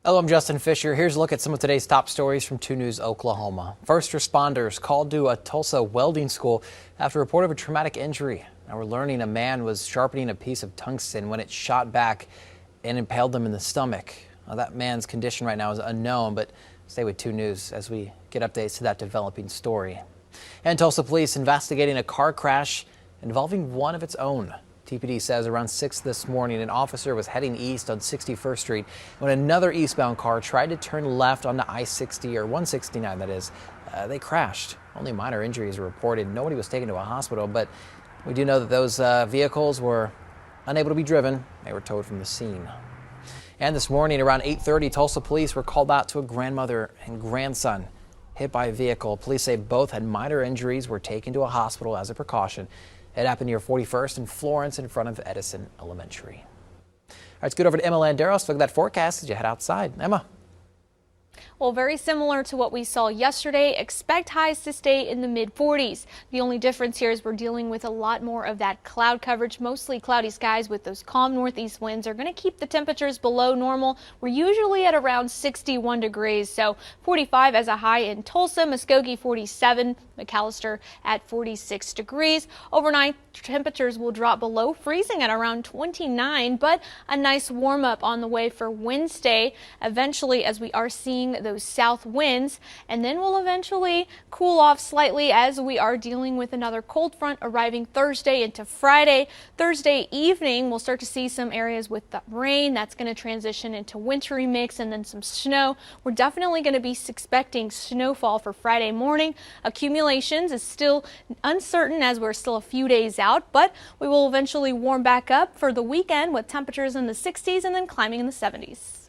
Hello, I'm Justin Fisher. Here's a look at some of today's top stories from 2 News Oklahoma. First responders called to a Tulsa welding school after a report of a traumatic injury. Now we're learning a man was sharpening a piece of tungsten when it shot back and impaled him in the stomach. Now, that man's condition right now is unknown, but stay with 2 News as we get updates to that developing story. And Tulsa police investigating a car crash involving one of its own. TPD says around 6 this morning, an officer was heading east on 61st Street when another eastbound car tried to turn left onto I-60 or 169, that is. They crashed. Only minor injuries were reported. Nobody was taken to a hospital, but we do know that those vehicles were unable to be driven. They were towed from the scene. And this morning around 8:30, Tulsa police were called out to a grandmother and grandson hit by a vehicle. Police say both had minor injuries, were taken to a hospital as a precaution. It happened near 41st and Florence in front of Edison Elementary. All right, let's get over to Emma Landeros. Look at that forecast as you head outside. Emma. Well, very similar to what we saw yesterday. Expect highs to stay in the mid-40s. The only difference here is we're dealing with a lot more of that cloud coverage, mostly cloudy skies with those calm northeast winds are going to keep the temperatures below normal. We're usually at around 61 degrees, so 45 as a high in Tulsa, Muskogee 47, McAllister at 46 degrees. Overnight, temperatures will drop below freezing at around 29, but a nice warm up on the way for Wednesday. Eventually, as we are seeing those south winds, and then we'll eventually cool off slightly as we are dealing with another cold front arriving Thursday into Friday. Thursday evening, we'll start to see some areas with the rain. That's going to transition into wintry mix and then some snow. We're definitely going to be expecting snowfall for Friday morning. Accumulations is still uncertain as we're still a few days out, but we will eventually warm back up for the weekend with temperatures in the 60s and then climbing in the 70s.